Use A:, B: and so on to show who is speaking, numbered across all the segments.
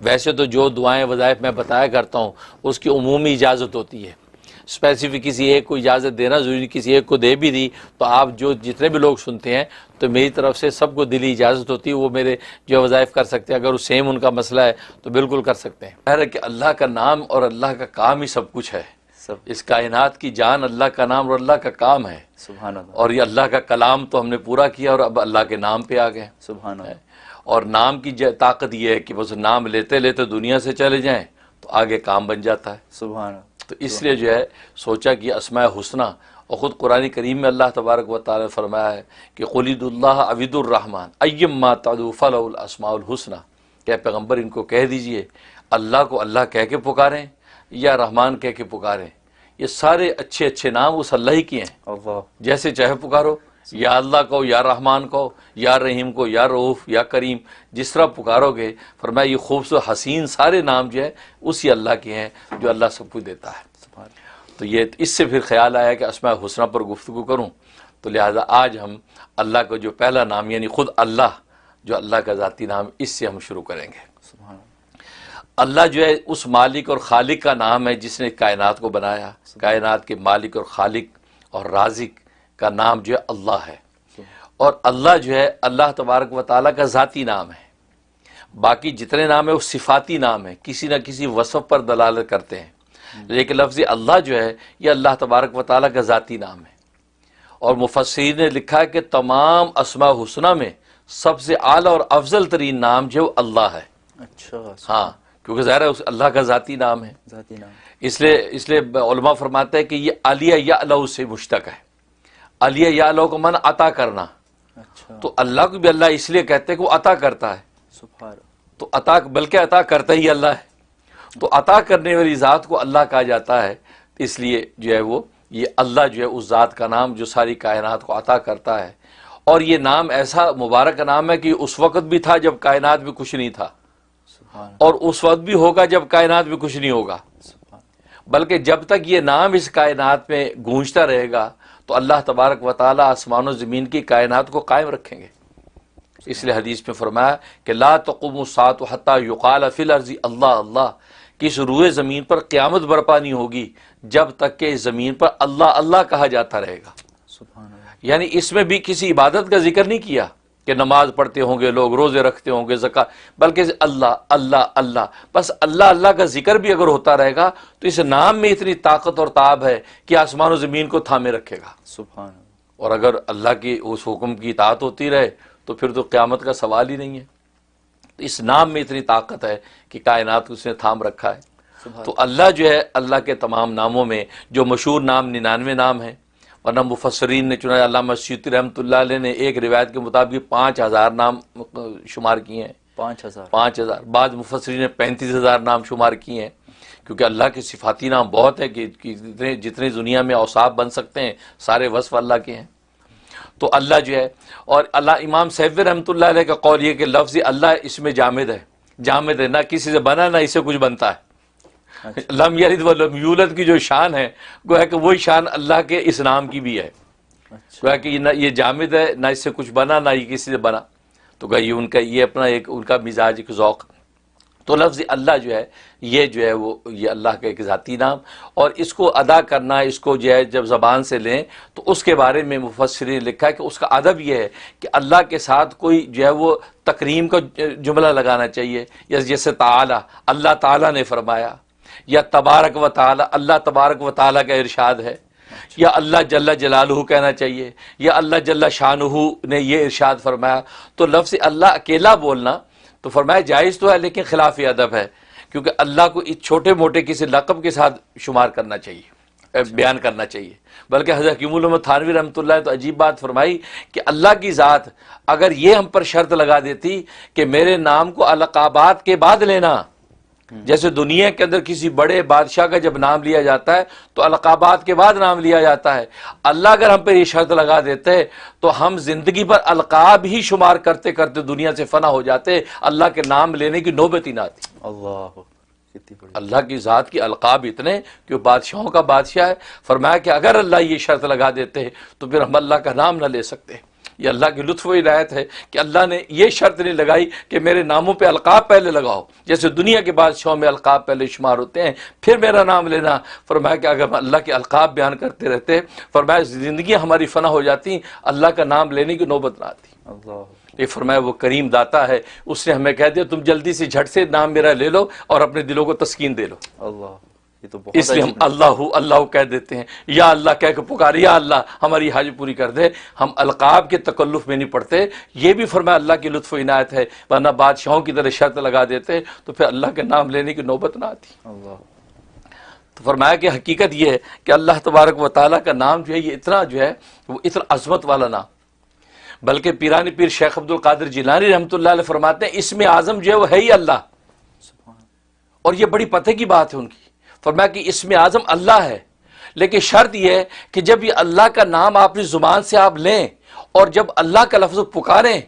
A: ویسے تو جو دعائیں وظائف میں بتایا کرتا ہوں اس کی عمومی اجازت ہوتی ہے، اسپیسیفک کسی ایک کو اجازت دینا ضروری، کسی ایک کو دے بھی دی تو آپ جو جتنے بھی لوگ سنتے ہیں تو میری طرف سے سب کو دلی اجازت ہوتی ہے، وہ میرے جو وظائف کر سکتے ہیں، اگر وہ سیم ان کا مسئلہ ہے تو بالکل کر سکتے ہیں۔ خیر ہے کہ اللہ کا نام اور اللہ کا کام ہی سب کچھ ہے، اس کائنات کی جان اللہ کا نام اور اللہ کا کام ہے،
B: سبحان اللہ،
A: اور یہ اللہ کا کلام تو ہم نے پورا کیا اور اب اللہ کے نام پہ آ گئے۔
B: سبحان اللہ،
A: اور نام کی طاقت یہ ہے کہ بس نام لیتے لیتے دنیا سے چلے جائیں تو آگے کام بن جاتا ہے۔
B: سبحان اللہ۔
A: تو اس لیے جو ہے سوچا کہ اسماء حسنہ، اور خود قرآن کریم میں اللہ تبارک و تعالی نے فرمایا ہے کہ قُلِ اللہ عبد الرحمن ایما تدعوا فلہ الاسماء الحسنى، کہ پیغمبر ان کو کہہ دیجئے اللہ کو اللہ کہہ کے پکاریں یا رحمان کہہ کے پکاریں، یہ سارے اچھے اچھے نام اس اللہ ہی کے ہیں،
B: اللہ،
A: جیسے چاہے پکارو، یا اللہ کو، یا رحمان کو، یا رحیم کو، یا رؤوف، یا کریم، جس طرح پکارو گے، فرمایا یہ خوبصورت حسین سارے نام جو ہے اسی اللہ کے ہیں جو اللہ سب کچھ دیتا ہے۔
B: سبحان اللہ،
A: تو یہ اس سے پھر خیال آیا کہ اسماء حسنہ پر گفتگو کروں، تو لہٰذا آج ہم اللہ کا جو پہلا نام یعنی خود اللہ جو اللہ کا ذاتی نام، اس سے ہم شروع کریں گے۔
B: سبحان اللہ،
A: اللہ جو ہے اس مالک اور خالق کا نام ہے جس نے کائنات کو بنایا، کائنات کے مالک اور خالق اور رازق کا نام جو ہے اللہ ہے، اور اللہ جو ہے اللہ تبارک و تعالیٰ کا ذاتی نام ہے۔ باقی جتنے نام ہیں وہ صفاتی نام ہیں، کسی نہ کسی وصف پر دلالت کرتے ہیں، لیکن لفظ اللہ جو ہے یہ اللہ تبارک و تعالیٰ کا ذاتی نام ہے۔ اور مفسرین نے لکھا ہے کہ تمام اسماء حسنہ میں سب سے اعلیٰ اور افضل ترین نام جو اللہ ہے۔
B: اچھا،
A: ہاں، کیونکہ ظاہر ہے اس اللہ کا ذاتی نام ہے،
B: ذاتی نام،
A: اس لیے علماء فرماتے ہیں کہ یہ علیہ یعلو سے مشتق ہے۔ علیہ یعلو کو من عطا کرنا،
B: اچھا،
A: تو اللہ کو بھی اللہ اس لیے کہتے ہیں کہ وہ عطا کرتا ہے،
B: سبحان اللہ،
A: تو عطا بلکہ عطا کرتا ہی اللہ ہے، تو عطا کرنے والی ذات کو اللہ کہا جاتا ہے، اس لیے جو ہے وہ یہ اللہ جو ہے اس ذات کا نام جو ساری کائنات کو عطا کرتا ہے۔ اور یہ نام ایسا مبارک نام ہے کہ اس وقت بھی تھا جب کائنات میں کچھ نہیں تھا،
B: سبحان اللہ،
A: اور اس وقت بھی ہوگا جب کائنات میں کچھ نہیں ہوگا،
B: سبحان اللہ،
A: بلکہ جب تک یہ نام اس کائنات میں گونجتا رہے گا تو اللہ تبارک و تعالیٰ آسمان و زمین کی کائنات کو قائم رکھیں گے۔ اس لیے حدیث میں فرمایا کہ لا تقوم الساعة حتى يقال في الارض اللہ اللہ، کہ اس روئے زمین پر قیامت برپا نہیں ہوگی جب تک کہ اس زمین پر اللہ اللہ کہا جاتا رہے گا۔
B: سبحان اللہ،
A: یعنی اس میں بھی کسی عبادت کا ذکر نہیں کیا کہ نماز پڑھتے ہوں گے لوگ، روزے رکھتے ہوں گے، زکوٰۃ، بلکہ اللہ اللہ اللہ، بس اللہ اللہ کا ذکر بھی اگر ہوتا رہے گا تو اس نام میں اتنی طاقت اور تاب ہے کہ آسمان و زمین کو تھامے رکھے گا۔
B: سبحان اللہ،
A: اور اگر اللہ کی اس حکم کی اطاعت ہوتی رہے تو پھر تو قیامت کا سوال ہی نہیں ہے۔ تو اس نام میں اتنی طاقت ہے کہ کائنات کو اس نے تھام رکھا ہے۔
B: سبحان
A: تو اللہ جو ہے اللہ کے تمام ناموں میں جو مشہور نام 99 نام ہیں، ورنہ مفسرین نے چنانچہ علامہ سیوطی رحمۃ اللہ علیہ نے ایک روایت کے مطابق 5000 نام شمار کیے ہیں،
B: 5000،
A: 5000، بعض مفسرین نے 35000 نام شمار کیے ہیں، کیونکہ اللہ کے صفاتی نام بہت ہے کہ جتنے دنیا میں اوصاف بن سکتے ہیں سارے وصف اللہ کے ہیں۔ تو اللہ جو ہے، اور اللہ امام سیوطی رحمۃ اللہ علیہ کا قول یہ کہ لفظ اللہ اس میں جامد ہے، جامد ہے، نہ کسی سے بنا نہ اس سے کچھ بنتا ہے۔ لم یلد ولم یولد کی جو شان ہے گویا کہ وہی شان اللہ کے اس نام کی بھی ہے، گویا کہ یہ جامد ہے، نہ اس سے کچھ بنا نہ یہ کسی سے بنا، تو گویا یہ ان کا یہ اپنا ایک ان کا مزاج، ایک ذوق۔ تو لفظ اللہ جو ہے یہ جو ہے وہ یہ اللہ کا ایک ذاتی نام، اور اس کو ادا کرنا، اس کو جو ہے جب زبان سے لیں تو اس کے بارے میں مفسرین نے لکھا ہے کہ اس کا ادب یہ ہے کہ اللہ کے ساتھ کوئی جو ہے وہ تکریم کا جملہ لگانا چاہیے، جیسے تعالی، اللہ تعالیٰ نے فرمایا، یا تبارک و تعالی، اللہ تبارک و تعالیٰ کا ارشاد ہے، یا اللہ جل جلالہ کہنا چاہیے، یا اللہ جل شانہ نے یہ ارشاد فرمایا۔ تو لفظ اللہ اکیلا بولنا تو فرمایا جائز تو ہے لیکن خلاف ادب ہے، کیونکہ اللہ کو اس چھوٹے موٹے کسی لقب کے ساتھ شمار کرنا چاہیے، بیان کرنا چاہیے۔ بلکہ حضرت حکیم الامہ تھانوی رحمۃ اللہ نے تو عجیب بات فرمائی کہ اللہ کی ذات اگر یہ ہم پر شرط لگا دیتی کہ میرے نام کو القابات کے بعد لینا، جیسے دنیا کے اندر کسی بڑے بادشاہ کا جب نام لیا جاتا ہے تو القابات کے بعد نام لیا جاتا ہے، اللہ اگر ہم پہ یہ شرط لگا دیتے تو ہم زندگی پر القاب ہی شمار کرتے کرتے دنیا سے فنا ہو جاتے، اللہ کے نام لینے کی نوبت ہی نہ آتی۔
B: اللہ، کتنی بڑی،
A: اللہ کی ذات کی القاب اتنے کہ وہ بادشاہوں کا بادشاہ ہے، فرمایا کہ اگر اللہ یہ شرط لگا دیتے تو پھر ہم اللہ کا نام نہ لے سکتے۔ یہ اللہ کی لطف و عنایت ہے کہ اللہ نے یہ شرط نہیں لگائی کہ میرے ناموں پہ القاب پہلے لگاؤ، جیسے دنیا کے بادشاہوں میں القاب پہلے شمار ہوتے ہیں پھر میرا نام لینا۔ فرمایا کہ اگر ہم اللہ کے القاب بیان کرتے رہتے، فرمایا زندگی ہماری فنا ہو جاتی، اللہ کا نام لینے کی نوبت نہ آتی۔
B: اللہ
A: یہ فرمایا وہ کریم داتا ہے، اس نے ہمیں کہہ دیا تم جلدی سے جھٹ سے نام میرا لے لو اور اپنے دلوں کو تسکین دے لو۔
B: اللہ، یہ تو بہت
A: اس لیے ہم
B: عجیب ہے۔
A: اللہ اللہ کہہ دیتے ہیں، یا اللہ کہہ کے پکارے، یا اللہ ہماری حاجت پوری کر دے۔ ہم القاب کے تکلف میں نہیں پڑتے، یہ بھی فرمایا اللہ کی لطف و عنایت ہے، ورنہ بادشاہوں کی طرح شرط لگا دیتے تو پھر اللہ کے نام لینے کی نوبت نہ آتی۔
B: اللہ
A: تو فرمایا کہ حقیقت یہ ہے کہ اللہ تبارک و تعالیٰ کا نام جو ہے یہ اتنا جو ہے وہ اتنا عظمت والا نام، بلکہ پیرانی پیر شیخ عبد القادر جیلانی رحمۃ اللہ علیہ فرماتے ہیں اسم اعظم جو ہے وہ ہے ہی اللہ،
B: سبحان
A: اور یہ بڑی پتہ کی بات ہے ان کی۔ فرمایا کہ اسم اعظم اللہ ہے، لیکن شرط یہ ہے کہ جب یہ اللہ کا نام اپنی زبان سے آپ لیں اور جب اللہ کا لفظ پکاریں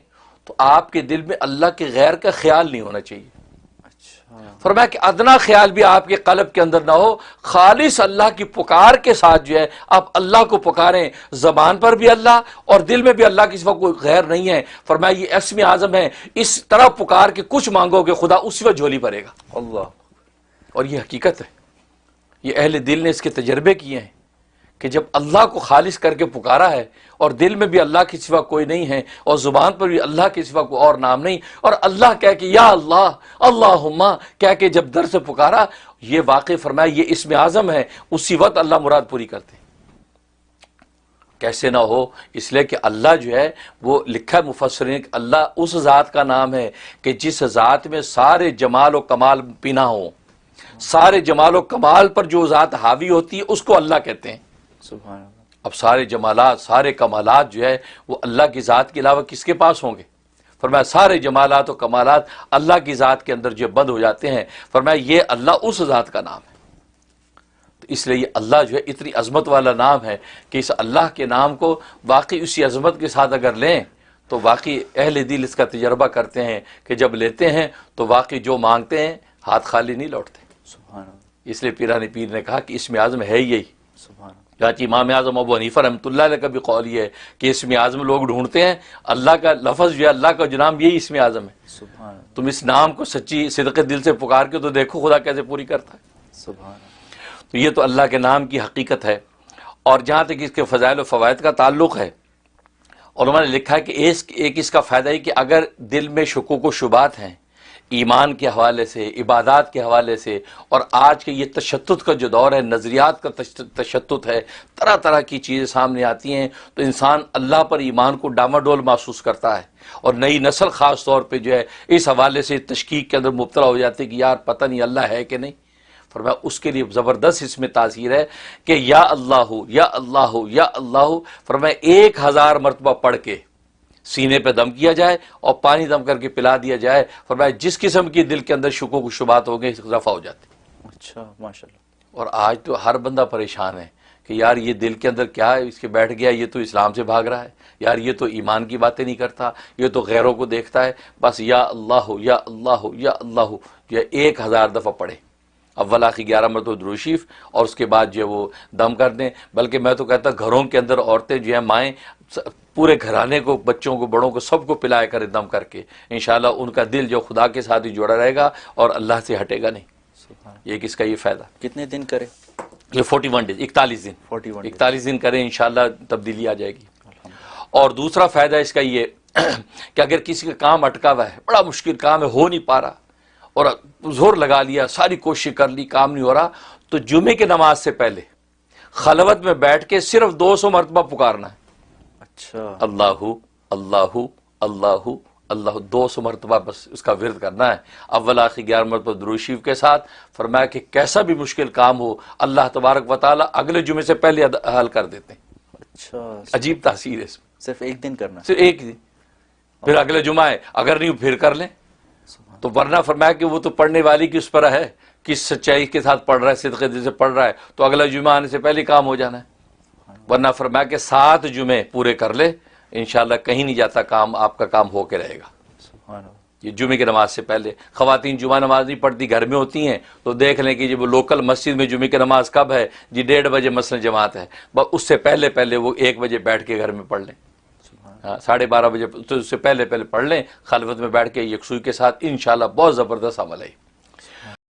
A: تو آپ کے دل میں اللہ کے غیر کا خیال نہیں ہونا چاہیے۔
B: اچھا،
A: فرمایا کہ ادنا خیال بھی آپ کے قلب کے اندر نہ ہو، خالص اللہ کی پکار کے ساتھ جو ہے آپ اللہ کو پکاریں، زبان پر بھی اللہ اور دل میں بھی اللہ کے سوا کوئی غیر نہیں ہے۔ فرمایا یہ اسم اعظم ہے، اس طرح پکار کے کچھ مانگو گے خدا اسی وقت جھولی بھرے گا،
B: اللہ
A: اور یہ حقیقت ہے۔ یہ اہل دل نے اس کے تجربے کیے ہیں کہ جب اللہ کو خالص کر کے پکارا ہے اور دل میں بھی اللہ کے سوا کوئی نہیں ہے اور زبان پر بھی اللہ کے سوا کوئی اور نام نہیں، اور اللہ کہہ کے یا اللہ اللہم کہہ کے جب در سے پکارا، یہ واقع فرمایا یہ اسم اعظم ہے، اسی وقت اللہ مراد پوری کرتے۔ کیسے نہ ہو، اس لیے کہ اللہ جو ہے وہ لکھا ہے مفسرین کہ اللہ اس ذات کا نام ہے کہ جس ذات میں سارے جمال و کمال پنہاں ہوں، سارے جمال و کمال پر جو ذات حاوی ہوتی ہے اس کو اللہ کہتے ہیں۔
B: سبحان اللہ،
A: اب سارے جمالات سارے کمالات جو ہے وہ اللہ کی ذات کے علاوہ کس کے پاس ہوں گے؟ فرمایا سارے جمالات و کمالات اللہ کی ذات کے اندر جو بند ہو جاتے ہیں۔ فرمایا یہ اللہ اس ذات کا نام ہے، تو اس لیے یہ اللہ جو ہے اتنی عظمت والا نام ہے کہ اس اللہ کے نام کو واقعی اسی عظمت کے ساتھ اگر لیں تو واقعی اہل دل اس کا تجربہ کرتے ہیں کہ جب لیتے ہیں تو واقعی جو مانگتے ہیں ہاتھ خالی نہیں لوٹتے۔
B: سبحان اللہ،
A: اس لیے پیرانی پیر نے کہا کہ اسم اعظم ہے یہی۔
B: سبحان اللہ،
A: چاچی امام اعظم ابو حنیفہ رحمۃ اللہ علیہ کا بھی قول یہ ہے کہ اسم اعظم لوگ ڈھونڈتے ہیں، اللہ کا لفظ جو ہے اللہ کا جو نام یہی اسم اعظم ہے۔
B: سبحان اللہ،
A: تم اس نام کو سچی صدق دل سے پکار کے تو دیکھو خدا کیسے پوری کرتا ہے۔
B: سبحان اللہ،
A: تو یہ تو اللہ کے نام کی حقیقت ہے۔ اور جہاں تک اس کے فضائل و فوائد کا تعلق ہے، علماء نے لکھا ہے کہ ایک اس کا فائدہ ہے کہ اگر دل میں شکوک و شبہات ہیں ایمان کے حوالے سے، عبادات کے حوالے سے، اور آج کے یہ تشدد کا جو دور ہے، نظریات کا تشدد ہے، طرح طرح کی چیزیں سامنے آتی ہیں، تو انسان اللہ پر ایمان کو ڈاماڈول محسوس کرتا ہے، اور نئی نسل خاص طور پہ جو ہے اس حوالے سے تشکیک کے اندر مبتلا ہو جاتی ہے کہ یار پتہ نہیں اللہ ہے کہ نہیں۔ فرمایا اس کے لیے زبردست اس میں تاثیر ہے کہ یا اللہ یا اللہ یا اللہ، فرمایا 1000 مرتبہ پڑھ کے سینے پہ دم کیا جائے اور پانی دم کر کے پلا دیا جائے، فرمایا جس قسم کی دل کے اندر شکوک و شبہات ہو گئے رفع ہو جاتے۔
B: اچھا، ماشاء اللہ،
A: اور آج تو ہر بندہ پریشان ہے کہ یار یہ دل کے اندر کیا ہے، اس کے بیٹھ گیا، یہ تو اسلام سے بھاگ رہا ہے، یار یہ تو ایمان کی باتیں نہیں کرتا، یہ تو غیروں کو دیکھتا ہے، بس یا اللہ یا اللہ یا اللہ یہ 1000 دفعہ پڑھے، اول آخر 11 مرتبہ درود شریف، اور اس کے بعد جو ہے وہ دم کر دیں۔ بلکہ میں تو کہتا گھروں کے اندر عورتیں جو ہیں، مائیں پورے گھرانے کو، بچوں کو، بڑوں کو، سب کو پلایا کرے دم کر کے، انشاءاللہ ان کا دل جو خدا کے ساتھ ہی جڑا رہے گا اور اللہ سے ہٹے گا نہیں۔
B: سبحان اللہ،
A: یہ کس کا یہ فائدہ؟
B: کتنے دن کرے؟
A: یہ 41 ڈیز، 41 دن،
B: 41 days.
A: 41 دن کریں، انشاءاللہ تبدیلی آ جائے گی۔
B: الحمدللہ،
A: اور دوسرا فائدہ اس کا یہ کہ اگر کسی کا کام اٹکا ہوا ہے، بڑا مشکل کام ہے، ہو نہیں پا رہا، اور زور لگا لیا، ساری کوشش کر لی، کام نہیں ہو رہا، تو جمعے کی نماز سے پہلے خلوت میں بیٹھ کے صرف 200 مرتبہ پکارنا ہے،
B: اچھا،
A: اللہ اللہ اللہ اللہ، 200 مرتبہ بس اس کا ورد کرنا ہے، اول آخر 11 مرتبہ درود شریف کے ساتھ۔ فرمایا کہ کیسا بھی مشکل کام ہو اللہ تبارک و تعالیٰ اگلے جمعے سے پہلے حل کر دیتے ہیں۔
B: اچھا،
A: عجیب تاثیر ہے اس میں،
B: صرف ایک دن کرنا؟
A: صرف ایک دن، پھر اگلے جمعہ ہے، اگر نہیں پھر کر لیں۔
B: سبحان
A: تو ورنہ فرمایا کہ وہ تو پڑھنے والی کی اس پر ہے، کس سچائی کے ساتھ پڑھ رہا ہے، صدق دل سے پڑھ رہا ہے، تو اگلا جمعہ آنے سے پہلے کام ہو جانا ہے۔ ورنہ فرمایا کہ 7 جمعے پورے کر لے، انشاءاللہ کہیں نہیں جاتا کام، آپ کا کام ہو کے رہے گا۔
B: سبحان اللہ،
A: یہ جمعے کی نماز سے پہلے، خواتین جمعہ نماز نہیں پڑھتی، گھر میں ہوتی ہیں، تو دیکھ لیں کہ جب وہ لوکل مسجد میں جمعے کی نماز کب ہے جی، 1:30 بجے مثلا جماعت ہے، بس اس سے پہلے وہ 1 بجے بیٹھ کے گھر میں پڑھ لیں۔
B: سبحان اللہ،
A: 12:30 بجے تو اس سے پہلے پہلے پڑھ لیں، خلوت میں بیٹھ کے یکسوئی کے ساتھ، انشاءاللہ بہت زبردست عمل ہے۔